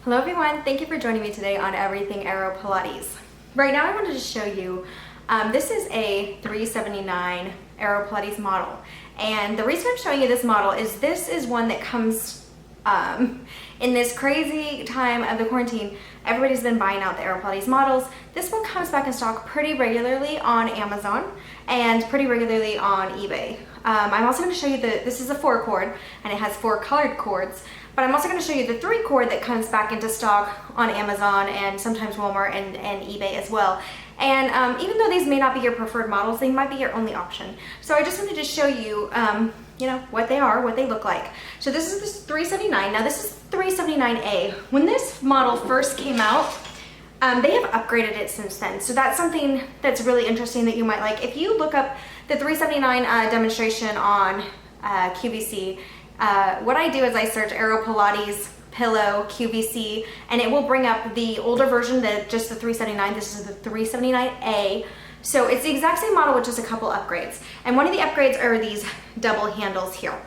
Hello everyone, thank you for joining me today on Everything AeroPilates. Right now I wanted to show you, this is a 379 AeroPilates model. And the reason I'm showing you this model is this is one that comes in this crazy time of the quarantine. Everybody's been buying out the AeroPilates models. This one comes back in stock pretty regularly on Amazon and pretty regularly on eBay. I'm also going to show you this is a 4-cord and it has 4 colored cords. But I'm also going to show you the 3-cord that comes back into stock on Amazon and sometimes Walmart and eBay as well. And even though these may not be your preferred models, they might be your only option. So I just wanted to show you, what they are, what they look like. So this is the 379. Now this is 379A. When this model first came out, they have upgraded it since then. So that's something that's really interesting that you might like. If you look up the 379 demonstration on QVC, what I do is I search AeroPilates pillow QVC and it will bring up the older version, just the 379. This is the 379A. So it's the exact same model with just a couple upgrades. And one of the upgrades are these double handles here.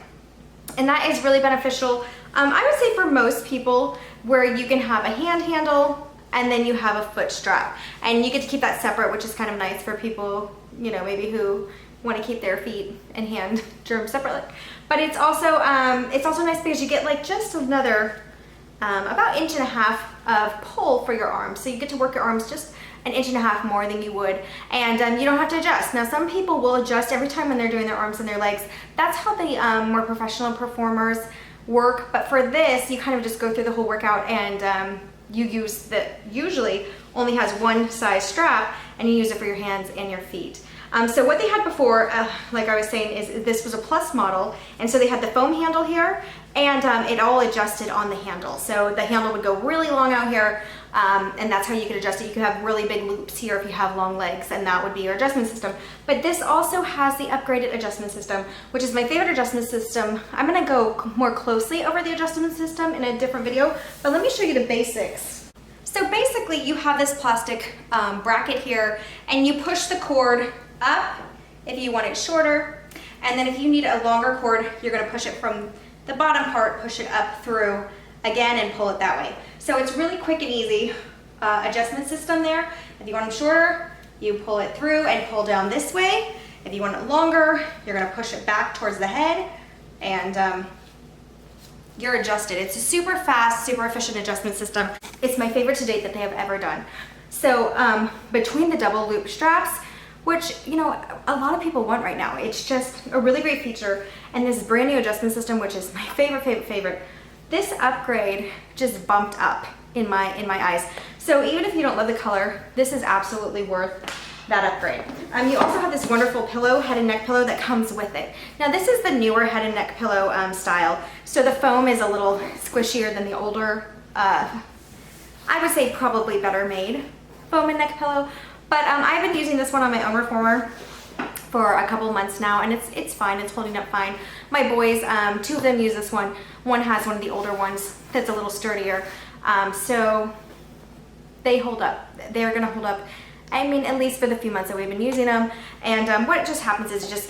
And that is really beneficial. I would say for most people where you can have a hand handle and then you have a foot strap. And you get to keep that separate, which is kind of nice for people, maybe who want to keep their feet and hand germs separately. But it's also nice because you get like just another about 1.5 inches of pull for your arms. So you get to work your arms just 1.5 inches more than you would, and you don't have to adjust. Now some people will adjust every time when they're doing their arms and their legs. That's how the more professional performers work. But for this, you kind of just go through the whole workout and you use usually only has one size strap, and you use it for your hands and your feet. So what they had before, like I was saying, is this was a plus model, and so they had the foam handle here, and it all adjusted on the handle. So the handle would go really long out here, and that's how you could adjust it. You could have really big loops here if you have long legs, and that would be your adjustment system. But this also has the upgraded adjustment system, which is my favorite adjustment system. I'm gonna go more closely over the adjustment system in a different video, but let me show you the basics. So basically you have this plastic bracket here, and you push the cord up if you want it shorter, and then if you need a longer cord, you're going to push it from the bottom part, push it up through again, and pull it that way. So it's really quick and easy adjustment system there. If you want them shorter, you pull it through and pull down this way. If you want it longer, you're going to push it back towards the head, and you're adjusted. It's a super fast, super efficient adjustment system. It's my favorite to date that they have ever done. So between the double loop straps, which, a lot of people want right now. It's just a really great feature. And this brand new adjustment system, which is my favorite. This upgrade just bumped up in my eyes. So even if you don't love the color, this is absolutely worth that upgrade. You also have this wonderful pillow, head and neck pillow that comes with it. Now this is the newer head and neck pillow style. So the foam is a little squishier than the older, I would say probably better made foam and neck pillow. But I've been using this one on my own reformer for a couple months now, and it's fine. It's holding up fine. My boys, 2 of them use this one. One has one of the older ones that's a little sturdier. So they hold up. They're gonna hold up, at least for the few months that we've been using them. And what just happens is it just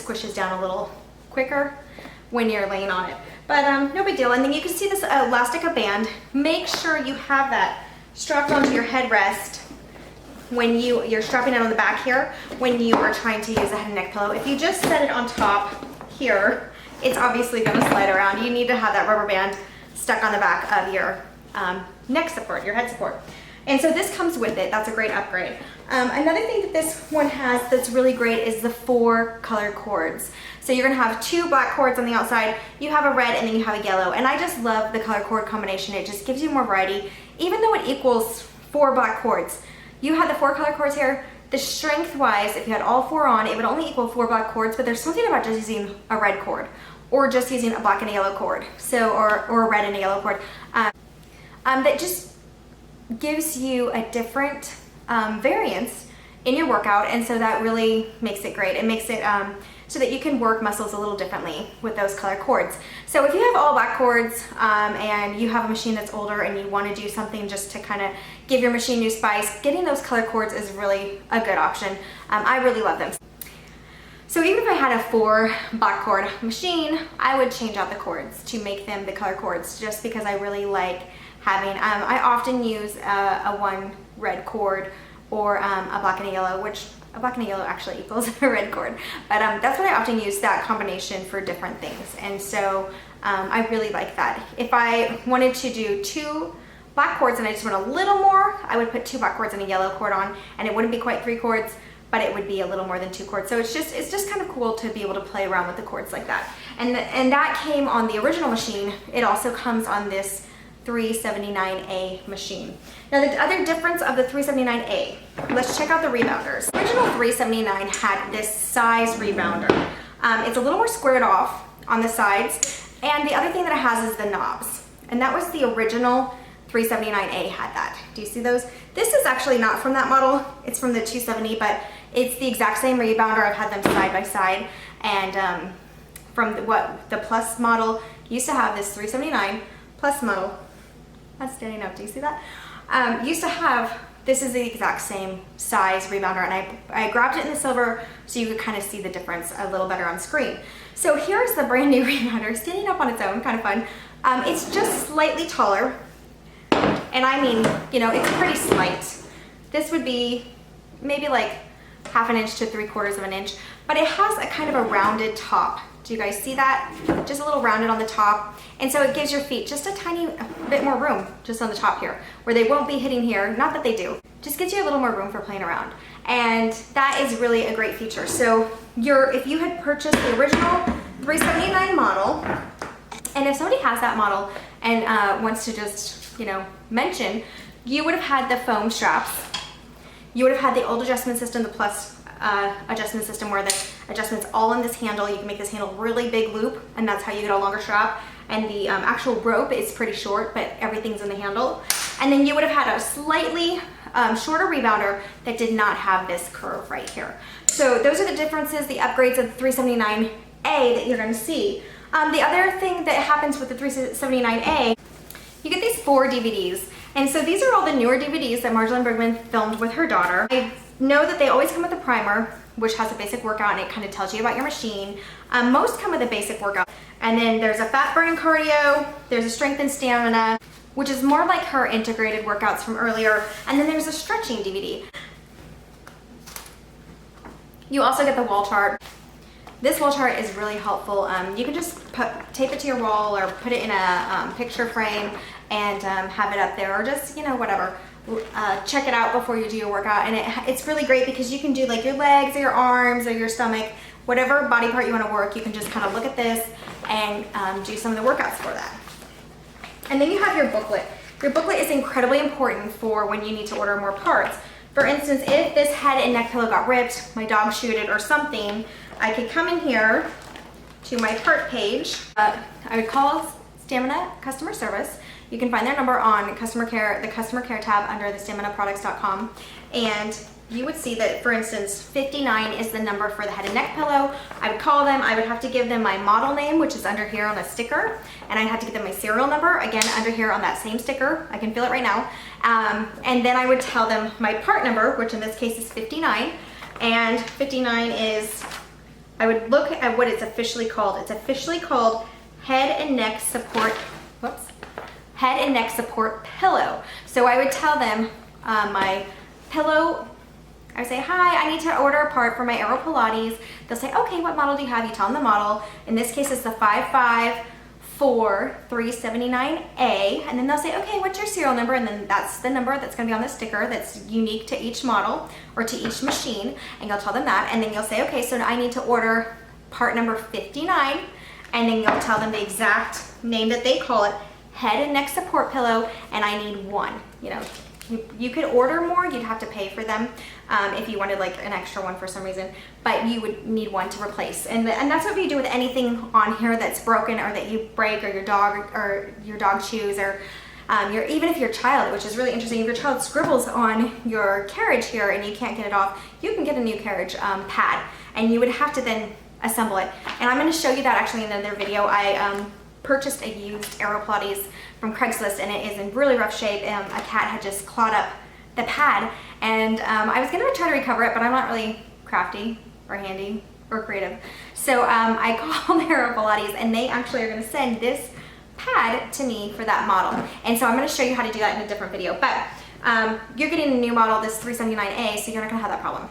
squishes down a little quicker when you're laying on it. But no big deal. And then you can see this elastic band. Make sure you have that strapped onto your headrest when you're strapping it on the back here when you are trying to use a head and neck pillow. If you just set it on top here, it's obviously going to slide around. You need to have that rubber band stuck on the back of your neck support, your head support. And so this comes with it. That's a great upgrade. Another thing that this one has that's really great is the 4 color cords. So you're going to have 2 black cords on the outside, you have a red, and then you have a yellow. And I just love the color cord combination. It just gives you more variety. Even though it equals 4 black cords, you had the 4 color cords here. The strength wise, if you had all 4 on, it would only equal 4 black cords, but there's something about just using a red cord or just using a black and a yellow cord. So, or a red and a yellow cord. That just gives you a different variance in your workout, and so that really makes it great. It makes it so that you can work muscles a little differently with those color cords. So if you have all black cords and you have a machine that's older and you want to do something just to kind of give your machine new spice, getting those color cords is really a good option. I really love them. So even if I had a 4 black cord machine, I would change out the cords to make them the color cords, just because I really like having, I often use a 1 red cord or a black and a yellow, which a black and a yellow actually equals a red cord. But that's what I often use, that combination for different things. And so I really like that. If I wanted to do 2 black cords and I just want a little more, I would put 2 black cords and a yellow cord on, and it wouldn't be quite 3 cords, but it would be a little more than 2 cords. So it's just kind of cool to be able to play around with the cords like that. And that came on the original machine. It also comes on this 379A machine. Now the other difference of the 379A, let's check out the rebounders. The original 379 had this size rebounder. It's a little more squared off on the sides, and the other thing that it has is the knobs. And that was the original 379A had that. Do you see those? This is actually not from that model. It's from the 270, but it's the exact same rebounder. I've had them side by side. And from the Plus model used to have this 379 Plus model. That's standing up. Do you see that? Used to have, this is the exact same size rebounder, and I grabbed it in the silver so you could kind of see the difference a little better on screen. So here's the brand new rebounder standing up on its own, kind of fun. It's just slightly taller. And I mean, you know, it's pretty slight. This would be maybe like 1/2 inch to 3/4 inch, but it has a kind of a rounded top. Do you guys see that? Just a little rounded on the top. And so it gives your feet just a tiny bit more room just on the top here, where they won't be hitting here. Not that they do. Just gives you a little more room for playing around. And that is really a great feature. So if you had purchased the original 379 model, and if somebody has that model and wants to just, you know, mention, you would have had the foam straps. You would have had the old adjustment system, the Plus adjustment system, where the adjustment's all in this handle. You can make this handle really big loop, and that's how you get a longer strap. And the actual rope is pretty short, but everything's in the handle. And then you would have had a slightly shorter rebounder that did not have this curve right here. So those are the differences, the upgrades of the 379A that you're going to see. The other thing that happens with the 379A, you get these 4 DVDs. And so these are all the newer DVDs that Marjolaine Bergman filmed with her daughter. I know that they always come with a primer, which has a basic workout, and it kind of tells you about your machine. Most come with a basic workout. And then there's a fat burning cardio, there's a strength and stamina, which is more like her integrated workouts from earlier. And then there's a stretching DVD. You also get the wall chart. This wall chart is really helpful. You can just tape it to your wall or put it in a picture frame and have it up there, or just, you know, whatever. Check it out before you do your workout. And it's really great because you can do like your legs or your arms or your stomach, whatever body part you want to work, you can just kind of look at this and do some of the workouts for that. And then you have your booklet. Your booklet is incredibly important for when you need to order more parts. For instance, if this head and neck pillow got ripped, my dog chewed it or something, I could come in here to my part page. I would call Stamina Customer Service. You can find their number on customer care, the customer care tab under the StaminaProducts.com, and you would see that, for instance, 59 is the number for the head and neck pillow. I would call them. I would have to give them my model name, which is under here on the sticker, and I'd have to give them my serial number, again, under here on that same sticker. I can feel it right now. And then I would tell them my part number, which in this case is 59, and 59 is, I would look at what it's officially called. It's officially called Head and Neck Support, Head and Neck Support Pillow. So I would tell them my pillow, I would say, hi, I need to order a part for my AeroPilates. They'll say, okay, what model do you have? You tell them the model. In this case, it's the 55379A. And then they'll say, okay, what's your serial number? And then that's the number that's gonna be on the sticker that's unique to each model or to each machine. And you'll tell them that. And then you'll say, okay, so I need to order part number 59. And then you'll tell them the exact name that they call it, Head and Neck Support Pillow, and I need 1. You know, you could order more, you'd have to pay for them if you wanted like an extra one for some reason, but you would need 1 to replace. And that's what you do with anything on here that's broken or that you break, or your dog chews, or even if your child, which is really interesting, if your child scribbles on your carriage here and you can't get it off, you can get a new carriage pad, and you would have to then assemble it. And I'm going to show you that actually in another video. I purchased a used AeroPilates from Craigslist, and it is in really rough shape. A cat had just clawed up the pad, and I was going to try to recover it, but I'm not really crafty or handy or creative. So I called AeroPilates and they actually are gonna send this pad to me for that model. And so I'm gonna show you how to do that in a different video. But you're getting a new model, this 379A, so you're not gonna have that problem.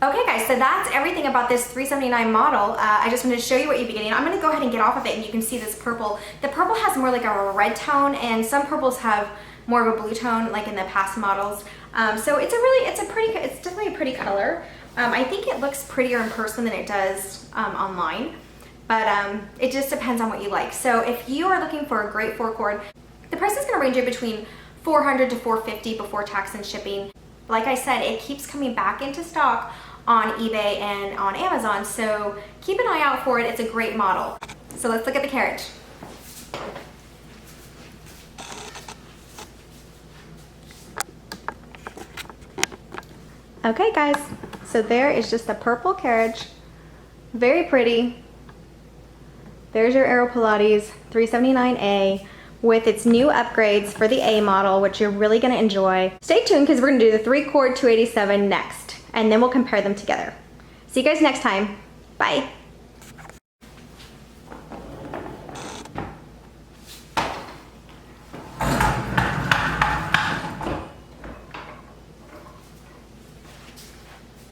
Okay guys, so that's everything about this 379 model. I just wanted to show you what you'd be getting. I'm gonna go ahead and get off of it and you can see this purple. The purple has more like a red tone and some purples have more of a blue tone like in the past models. So it's definitely a pretty color. I think it looks prettier in person than it does online, but it just depends on what you like. So if you are looking for a great forecord, the price is gonna range in between $400 to $450 before tax and shipping. Like I said, it keeps coming back into stock on eBay and on Amazon, so keep an eye out for it. It's a great model. So let's look at the carriage. Okay guys, so there is just a purple carriage, very pretty. There's your AeroPilates 379A with its new upgrades for the A model, which you're really gonna enjoy. Stay tuned because we're gonna do the 3-cord 287 next, and then we'll compare them together. See you guys next time. Bye.